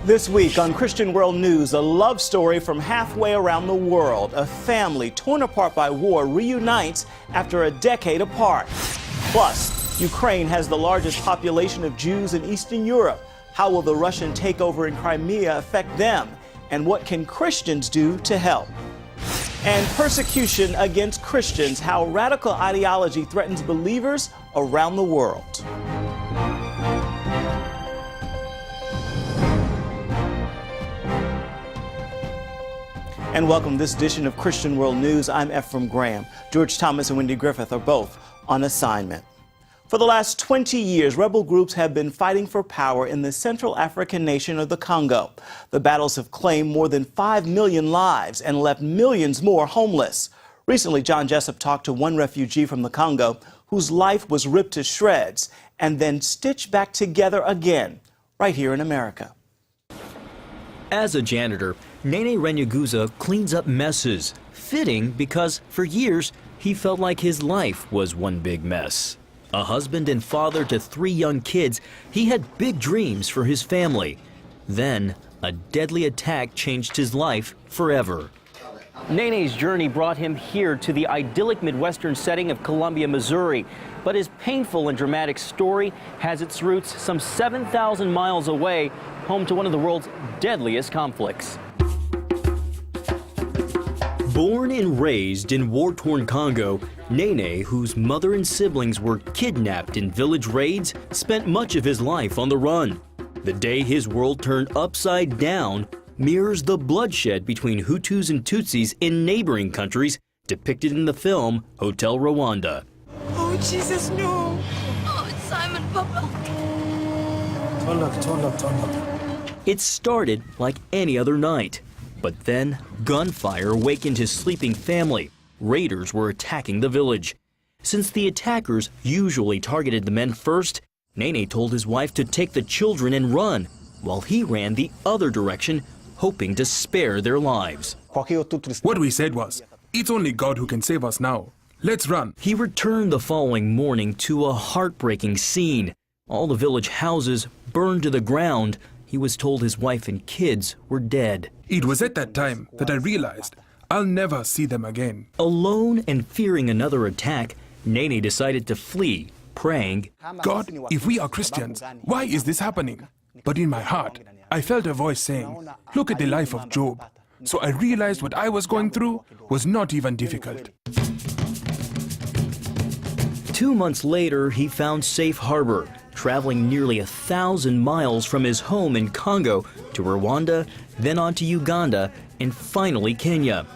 This week on Christian World News, a love story from halfway around the world. A family torn apart by war reunites after a decade apart. Plus, Ukraine has the largest population of Jews in Eastern Europe. How will the Russian takeover in Crimea affect them? And what can Christians do to help? And persecution against Christians, how radical ideology threatens believers around the world. And welcome to this edition of Christian World News. I'm Ephraim Graham. George Thomas and Wendy Griffith are both on assignment. For the last 20 years, rebel groups have been fighting for power in the Central African nation of the Congo. The battles have claimed more than 5 million lives and left millions more homeless. Recently, John Jessup talked to one refugee from the Congo whose life was ripped to shreds and then stitched back together again, right here in America. As a janitor, Nene Renyaguza cleans up messes, fitting because for years he felt like his life was one big mess. A husband and father to 3 young kids, he had big dreams for his family. Then, a deadly attack changed his life forever. Nene's journey brought him here to the idyllic Midwestern setting of Columbia, Missouri. But his painful and dramatic story has its roots some 7,000 miles away, home to one of the world's deadliest conflicts. Born and raised in war-torn Congo, Nene, whose mother and siblings were kidnapped in village raids, spent much of his life on the run. The day his world turned upside down mirrors the bloodshed between Hutus and Tutsis in neighboring countries depicted in the film Hotel Rwanda. Oh, Jesus, no. Oh, it's Simon, Papa. Turn up. It started like any other night. But then, gunfire awakened his sleeping family. Raiders were attacking the village. Since the attackers usually targeted the men first, Nene told his wife to take the children and run, while he ran the other direction, hoping to spare their lives. What we said was, it's only God who can save us now. Let's run. He returned the following morning to a heartbreaking scene. All the village houses burned to the ground. He was told his wife and kids were dead. It was at that time that I realized I'll never see them again. Alone and fearing another attack, Nene decided to flee, praying, God, if we are Christians, why is this happening? But in my heart, I felt a voice saying, look at the life of Job. So I realized what I was going through was not even difficult. 2 months later, he found safe harbor, traveling nearly 1,000 miles from his home in Congo to Rwanda, then on to Uganda, and finally Kenya.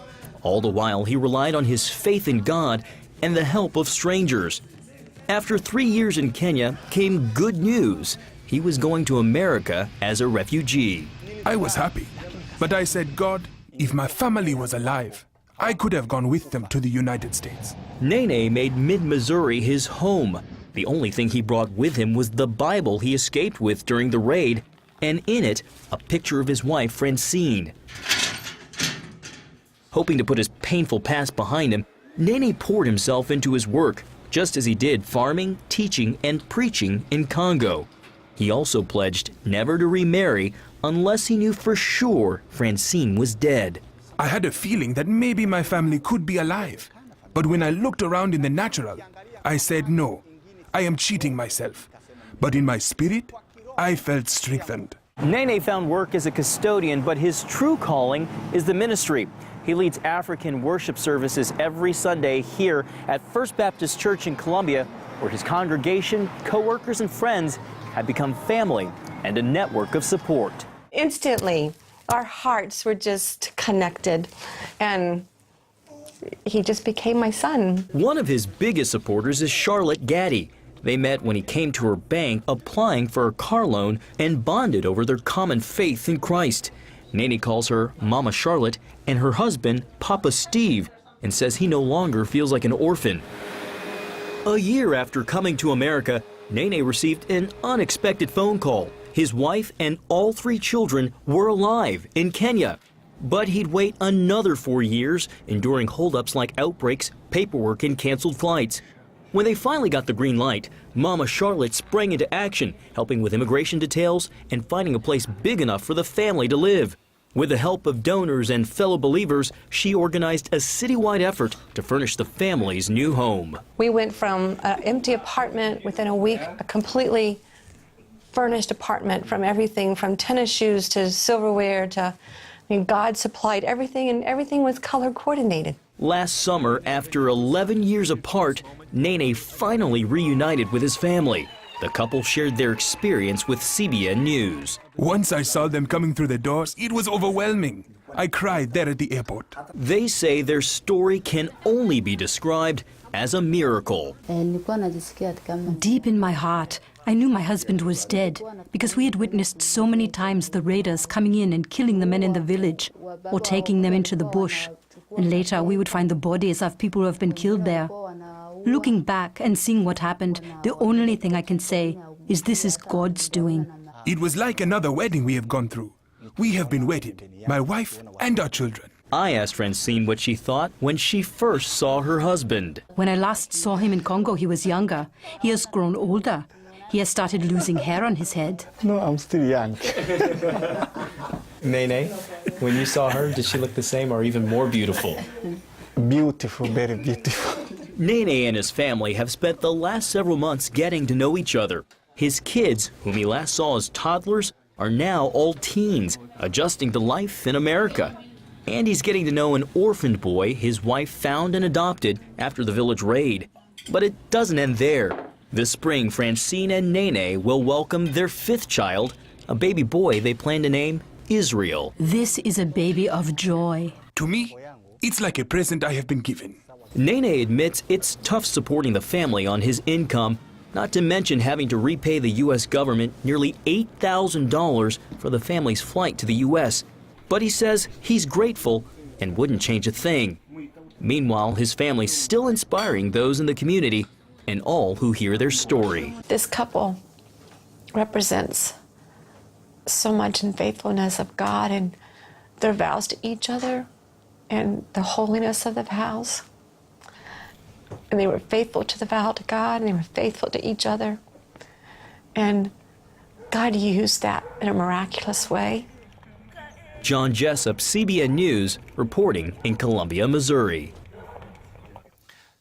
All the while, he relied on his faith in God and the help of strangers. After 3 years in Kenya came good news. He was going to America as a refugee. I was happy, but I said, God, if my family was alive, I could have gone with them to the United States. Nene made mid-Missouri his home. The only thing he brought with him was the Bible he escaped with during the raid, and in it, a picture of his wife, Francine. Hoping to put his painful past behind him, Nene poured himself into his work, just as he did farming, teaching, and preaching in Congo. He also pledged never to remarry unless he knew for sure Francine was dead. I had a feeling that maybe my family could be alive. But when I looked around in the natural, I said, no, I am cheating myself. But in my spirit, I felt strengthened. Nene found work as a custodian, but his true calling is the ministry. He leads African worship services every Sunday here at First Baptist Church in Columbia, where his congregation, co-workers, and friends have become family and a network of support. Instantly, our hearts were just connected, and he just became my son. One of his biggest supporters is Charlotte Gaddy. They met when he came to her bank applying for a car loan and bonded over their common faith in Christ. Nene calls her Mama Charlotte and her husband Papa Steve and says he no longer feels like an orphan. A year after coming to America, Nene received an unexpected phone call. His wife and all 3 children were alive in Kenya. But he'd wait another 4 years, enduring holdups like outbreaks, paperwork, and canceled flights. When they finally got the green light, Mama Charlotte sprang into action, helping with immigration details and finding a place big enough for the family to live. With the help of donors and fellow believers, she organized a citywide effort to furnish the family's new home. We went from an empty apartment within a week, a completely furnished apartment, from everything from tennis shoes to silverware to, God supplied everything, and everything was color coordinated. Last summer, after 11 years apart, Nene finally reunited with his family. The couple shared their experience with CBN News. Once I saw them coming through the doors, it was overwhelming. I cried there at the airport. They say their story can only be described as a miracle. Deep in my heart, I knew my husband was dead because we had witnessed so many times the raiders coming in and killing the men in the village or taking them into the bush. And later we would find the bodies of people who have been killed there. Looking back and seeing what happened, the only thing I can say is this is God's doing. It was like another wedding we have gone through. We have been wedded, my wife and our children. I asked Francine what she thought when she first saw her husband. When I last saw him in Congo, he was younger. He has grown older. He has started losing hair on his head. No, I'm still young. Nene, when you saw her, did she look the same or even more beautiful? Beautiful, very beautiful. Nene and his family have spent the last several months getting to know each other. His kids, whom he last saw as toddlers, are now all teens, adjusting to life in America. And he's getting to know an orphaned boy his wife found and adopted after the village raid. But it doesn't end there. This spring, Francine and Nene will welcome their fifth child, a baby boy they plan to name Israel. This is a baby of joy. To me, it's like a present I have been given. Nene admits it's tough supporting the family on his income, not to mention having to repay the U.S. government nearly $8,000 for the family's flight to the U.S. But he says he's grateful and wouldn't change a thing. Meanwhile, his family's still inspiring those in the community and all who hear their story. This couple represents so much in faithfulness of God and their vows to each other and the holiness of the vows. And they were faithful to the vow to God, and they were faithful to each other. And God used that in a miraculous way. John Jessup, CBN News, reporting in Columbia, Missouri.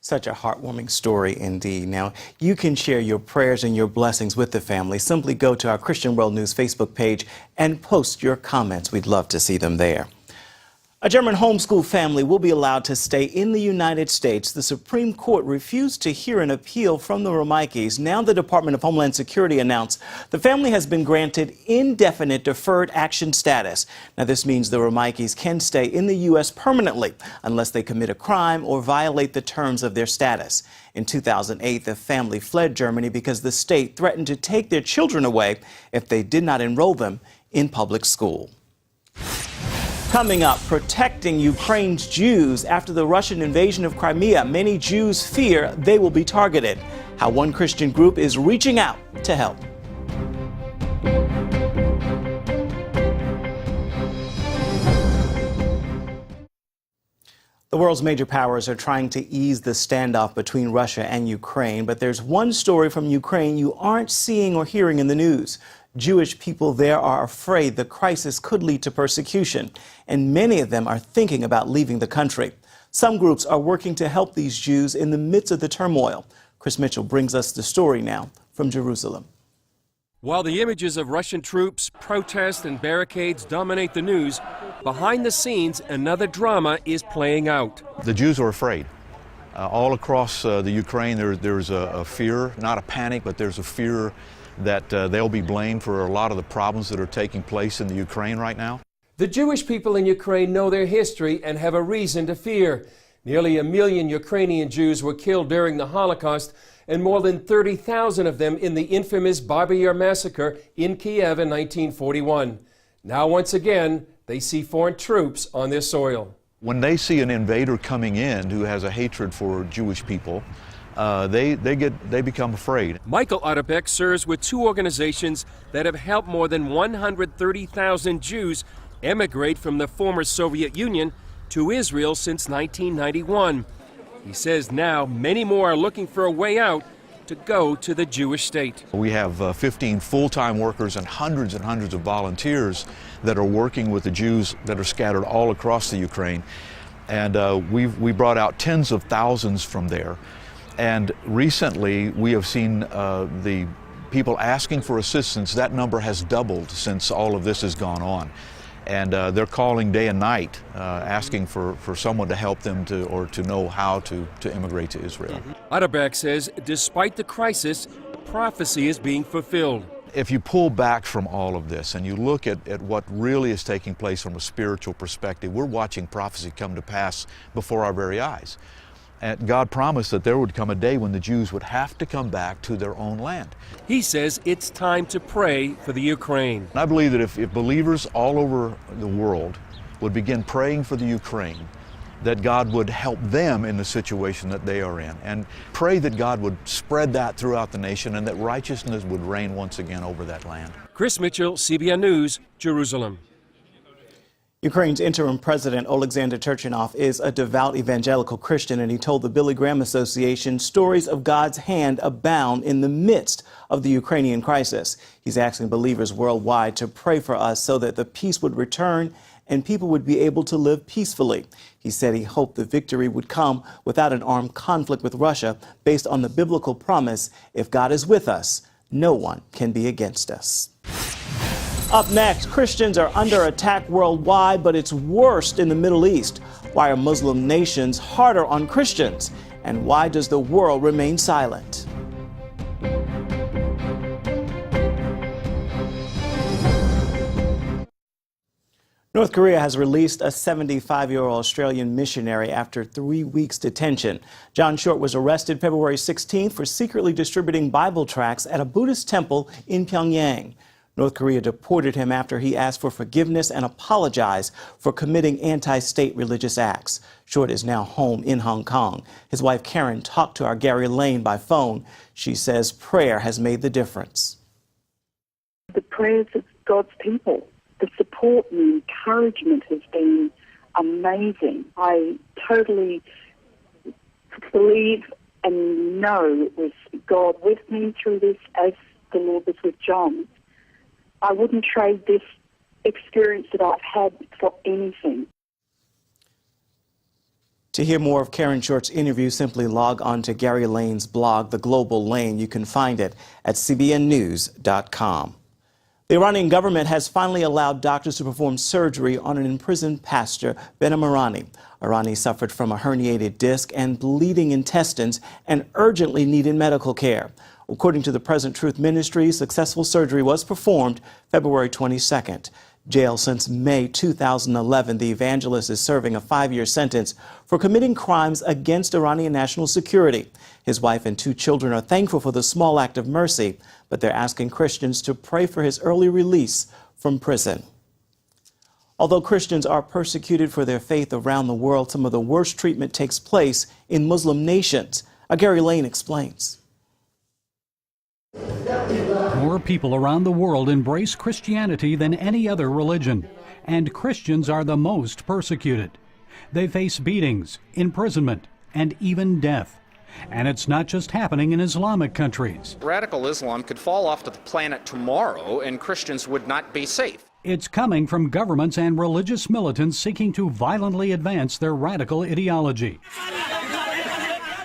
Such a heartwarming story indeed. Now, you can share your prayers and your blessings with the family. Simply go to our Christian World News Facebook page and post your comments. We'd love to see them there. A German homeschool family will be allowed to stay in the United States. The Supreme Court refused to hear an appeal from the reunites. Now the Department of Homeland Security announced the family has been granted indefinite deferred action status. Now this means the reunites can stay in the U.S. permanently unless they commit a crime or violate the terms of their status. In 2008, the family fled Germany because the state threatened to take their children away if they did not enroll them in public school. Coming up, protecting Ukraine's Jews after the Russian invasion of Crimea. Many Jews fear they will be targeted. How one Christian group is reaching out to help. The world's major powers are trying to ease the standoff between Russia and Ukraine, but there's one story from Ukraine you aren't seeing or hearing in the news. Jewish people there are afraid the crisis could lead to persecution, and many of them are thinking about leaving the country. Some groups are working to help these Jews in the midst of the turmoil. Chris Mitchell brings us the story now from Jerusalem. While the images of Russian troops, protests, and barricades dominate the news, behind the scenes, another drama is playing out. The Jews are afraid. All across the Ukraine, there's a fear, not a panic, but there's a fear that they'll be blamed for a lot of the problems that are taking place in the Ukraine right now. The Jewish people in Ukraine know their history and have a reason to fear. Nearly 1 million Ukrainian Jews were killed during the Holocaust, and more than 30,000 of them in the infamous Babi Yar massacre in Kiev in 1941. Now, once again, they see foreign troops on their soil. When they see an invader coming in who has a hatred for Jewish people, they become afraid. Michael Otterbeck serves with two organizations that have helped more than 130,000 Jews emigrate from the former Soviet Union to Israel since 1991. He says now many more are looking for a way out to go to the Jewish state. We have 15 full-time workers and hundreds of volunteers that are working with the Jews that are scattered all across the Ukraine. And we brought out tens of thousands from there. And recently we have seen the people asking for assistance. That number has doubled since all of this has gone on. And they're calling day and night, asking for someone to help them to know how to immigrate to Israel. Utterback says despite the crisis, prophecy is being fulfilled. If you pull back from all of this and you look at what really is taking place from a spiritual perspective, we're watching prophecy come to pass before our very eyes. And God promised that there would come a day when the Jews would have to come back to their own land. He says it's time to pray for the Ukraine. And I believe that if believers all over the world would begin praying for the Ukraine, that God would help them in the situation that they are in, and pray that God would spread that throughout the nation and that righteousness would reign once again over that land. Chris Mitchell, CBN News, Jerusalem. Ukraine's interim president, Alexander Turchinov, is a devout evangelical Christian, and he told the Billy Graham Association stories of God's hand abound in the midst of the Ukrainian crisis. He's asking believers worldwide to pray for us so that the peace would return and people would be able to live peacefully. He said he hoped the victory would come without an armed conflict with Russia, based on the biblical promise, if God is with us, no one can be against us. Up next, Christians are under attack worldwide, but it's worst in the Middle East. Why are Muslim nations harder on Christians? And why does the world remain silent? North Korea has released a 75-year-old Australian missionary after 3 weeks detention. John Short was arrested February 16th for secretly distributing Bible tracts at a Buddhist temple in Pyongyang. North Korea deported him after he asked for forgiveness and apologized for committing anti-state religious acts. Short is now home in Hong Kong. His wife Karen talked to our Gary Lane by phone. She says prayer has made the difference. The prayers of God's people, the support and the encouragement has been amazing. I totally believe and know it was God with me through this, as the Lord was with John. I wouldn't trade this experience that I've had for anything. To hear more of Karen Short's interview, simply log on to Gary Lane's blog, The Global Lane. You can find it at cbnnews.com. The Iranian government has finally allowed doctors to perform surgery on an imprisoned pastor, Behnam Irani. Irani suffered from a herniated disc and bleeding intestines and urgently needed medical care. According to the Present Truth Ministry, successful surgery was performed February 22nd. Jailed since May 2011, the evangelist is serving a 5-year sentence for committing crimes against Iranian national security. His wife and 2 children are thankful for the small act of mercy, but they're asking Christians to pray for his early release from prison. Although Christians are persecuted for their faith around the world, some of the worst treatment takes place in Muslim nations. Gary Lane explains. More people around the world embrace Christianity than any other religion, and Christians are the most persecuted. They face beatings, imprisonment, and even death. And it's not just happening in Islamic countries. Radical Islam could fall off the planet tomorrow and Christians would not be safe. It's coming from governments and religious militants seeking to violently advance their radical ideology.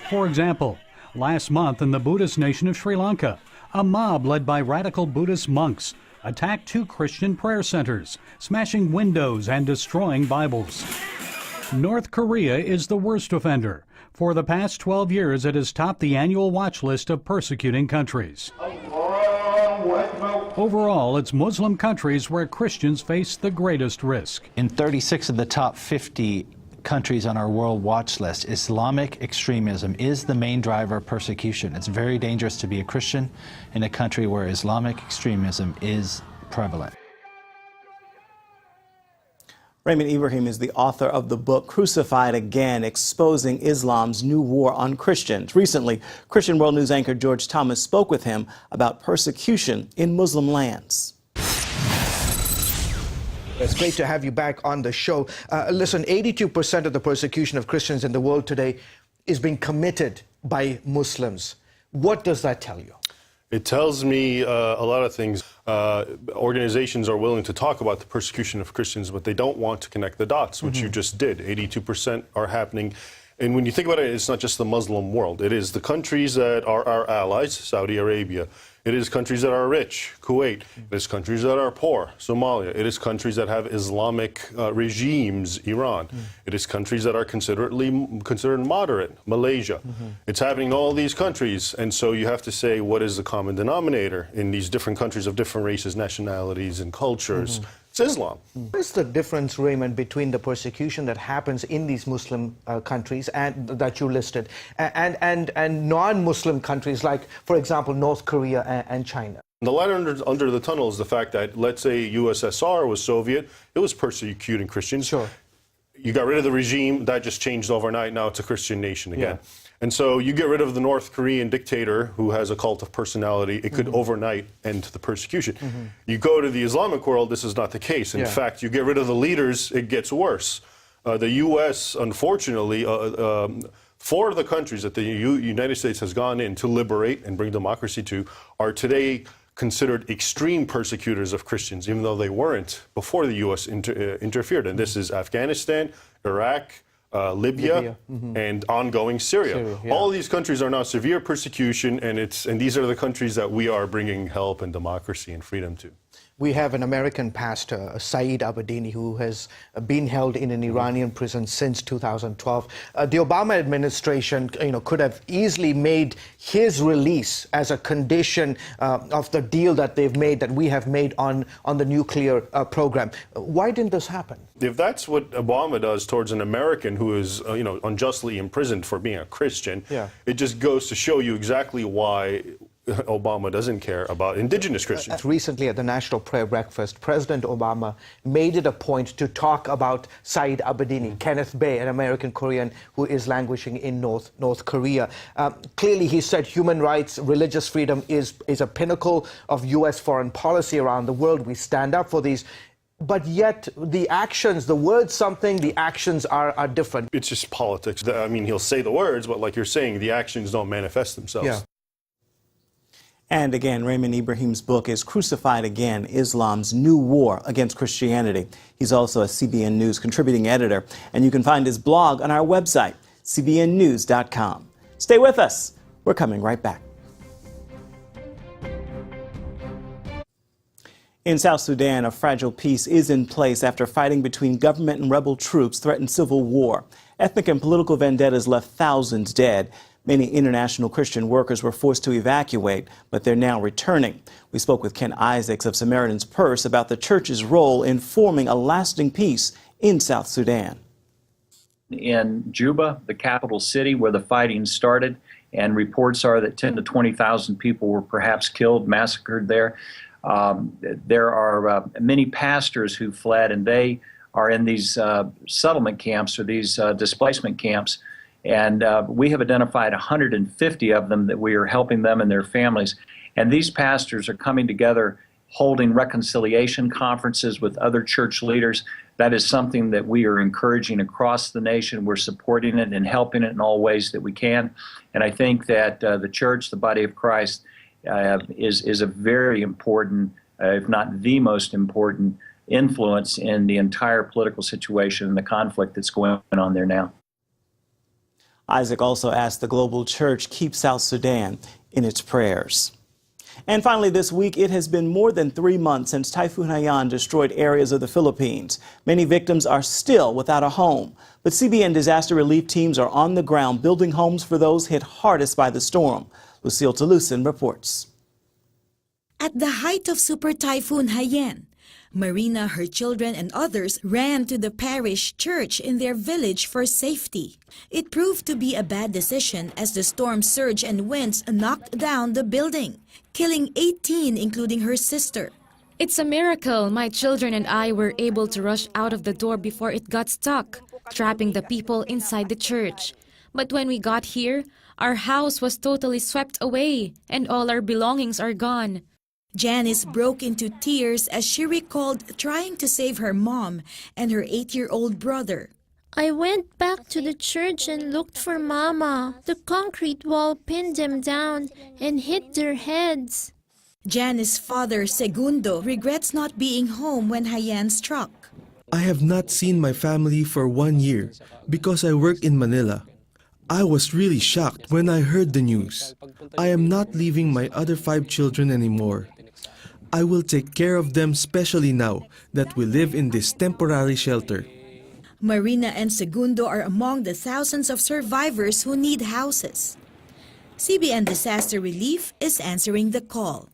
For example, last month in the Buddhist nation of Sri Lanka, a mob led by radical Buddhist monks attacked 2 Christian prayer centers, smashing windows and destroying Bibles. North Korea is the worst offender. For the past 12 years, it has topped the annual watch list of persecuting countries. Overall, it's Muslim countries where Christians face the greatest risk. In 36 of the top 50 countries on our world watch list, Islamic extremism is the main driver of persecution. It's very dangerous to be a Christian in a country where Islamic extremism is prevalent. Raymond Ibrahim is the author of the book Crucified Again, Exposing Islam's New War on Christians. Recently, Christian World News anchor George Thomas spoke with him about persecution in Muslim lands. It's great to have you back on the show. Listen, 82% of the persecution of Christians in the world today is being committed by Muslims. What does that tell you? It tells me a lot of things. Organizations are willing to talk about the persecution of Christians, but they don't want to connect the dots, which you just did. 82% are happening. And when you think about it, it's not just the Muslim world. It is the countries that are our allies, Saudi Arabia. It is countries that are rich, Kuwait. It is countries that are poor, Somalia. It is countries that have Islamic regimes, Iran. It is countries that are considered moderate, Malaysia. It's happening in all these countries. And so you have to say, what is the common denominator in these different countries of different races, nationalities, and cultures? It's Islam. What is the difference, Raymond, between the persecution that happens in these Muslim countries and that you listed and non-Muslim countries like, for example, North Korea and China? The light under the tunnel is the fact that, let's say, USSR was Soviet, it was persecuting Christians. Sure. You got rid of the regime, that just changed overnight, now it's a Christian nation again. Yeah. And so you get rid of the North Korean dictator who has a cult of personality, it could overnight end the persecution. You go to the Islamic world, this is not the case. In fact, you get rid of the leaders, it gets worse. The U.S., unfortunately, four of the countries that the United States has gone in to liberate and bring democracy to are today considered extreme persecutors of Christians, even though they weren't before the U.S. interfered. And this is Afghanistan, Iraq, Libya, and ongoing Syria. All of these countries are now severe persecution, and these are the countries that we are bringing help and democracy and freedom to. We have an American pastor, Saeed Abedini, who has been held in an Iranian prison since 2012. The Obama administration, could have easily made his release as a condition of the deal that they've made, that we have made on the nuclear program. Why didn't this happen? If that's what Obama does towards an American who is, unjustly imprisoned for being a Christian, it just goes to show you exactly why Obama doesn't care about indigenous Christians. Recently at the National Prayer Breakfast, President Obama made it a point to talk about Saeed Abedini, Kenneth Bae, an American Korean who is languishing in North Korea. Clearly, he said human rights, religious freedom is a pinnacle of U.S. foreign policy around the world. We stand up for these. But yet the actions, the words something, the actions are different. It's just politics. I mean, he'll say the words, but like you're saying, the actions don't manifest themselves. Yeah. And again, Raymond Ibrahim's book is Crucified Again, Islam's New War Against Christianity. He's also a CBN News contributing editor, and you can find his blog on our website, cbnnews.com. Stay with us. We're coming right back. In South Sudan, a fragile peace is in place after fighting between government and rebel troops threatened civil war. Ethnic and political vendettas left thousands dead. Many international Christian workers were forced to evacuate, but they're now returning. We spoke with Ken Isaacs of Samaritan's Purse about the church's role in forming a lasting peace in South Sudan. In Juba, the capital city where the fighting started, and reports are that 10 to 20,000 people were perhaps killed, massacred there. There are many pastors who fled, and they are in these settlement camps or these displacement camps. And we have identified 150 of them that we are helping them and their families. And these pastors are coming together, holding reconciliation conferences with other church leaders. That is something that we are encouraging across the nation. We're supporting it and helping it in all ways that we can. And I think that the church, the body of Christ, is a very important, if not the most important, influence in the entire political situation and the conflict that's going on there now. Isaac also asked the global church keep South Sudan in its prayers. And finally this week, it has been more than 3 months since Typhoon Haiyan destroyed areas of the Philippines. Many victims are still without a home, but CBN disaster relief teams are on the ground building homes for those hit hardest by the storm. Lucille Talusin reports. At the height of Super Typhoon Haiyan, Marina, her children, and others ran to the parish church in their village for safety. It proved to be a bad decision as the storm surge and winds knocked down the building, killing 18, including her sister. It's a miracle my children and I were able to rush out of the door before it got stuck, trapping the people inside the church. But when we got here, our house was totally swept away and all our belongings are gone. Janice broke into tears as she recalled trying to save her mom and her 8-year-old brother. I went back to the church and looked for Mama. The concrete wall pinned them down and hit their heads. Janice's father, Segundo, regrets not being home when Haiyan struck. I have not seen my family for 1 year because I work in Manila. I was really shocked when I heard the news. I am not leaving my other 5 children anymore. I will take care of them, especially now that we live in this temporary shelter. Marina and Segundo are among the thousands of survivors who need houses. CBN Disaster Relief is answering the call.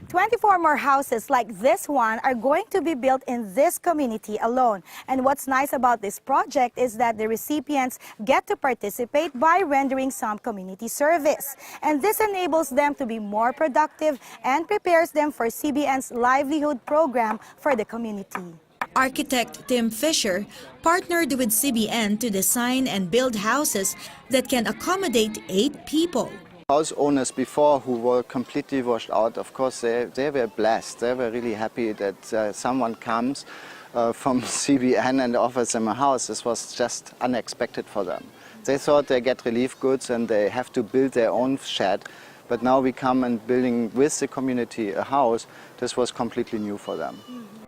24 more houses like this one are going to be built in this community alone. And what's nice about this project is that the recipients get to participate by rendering some community service. And this enables them to be more productive and prepares them for CBN's livelihood program for the community. Architect Tim Fisher partnered with CBN to design and build houses that can accommodate 8 people. House owners before who were completely washed out, of course, they were blessed. They were really happy that someone comes from CBN and offers them a house. This was just unexpected for them. They thought they get relief goods and they have to build their own shed. But now we come and building with the community a house. This was completely new for them.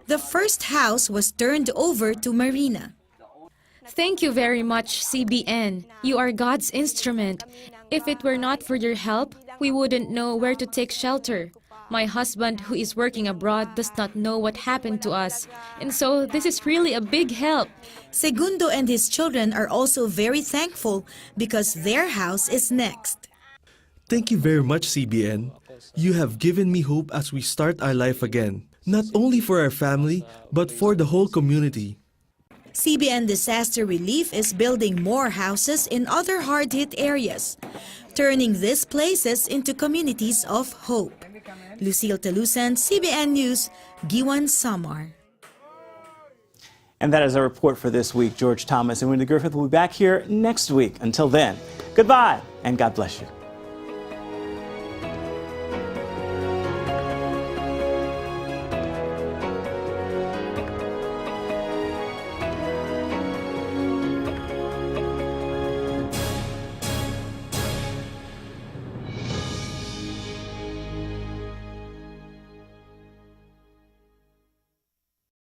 The first house was turned over to Marina. Thank you very much, CBN. You are God's instrument. If it were not for your help, we wouldn't know where to take shelter. My husband, who is working abroad, does not know what happened to us. And so this is really a big help. Segundo and his children are also very thankful because their house is next. Thank you very much, CBN. You have given me hope as we start our life again, not only for our family, but for the whole community. CBN Disaster Relief is building more houses in other hard-hit areas, turning these places into communities of hope. Lucille Talusan, CBN News, Giwan, Samar. And that is our report for this week. George Thomas and Wendy Griffith will be back here next week. Until then, goodbye and God bless you.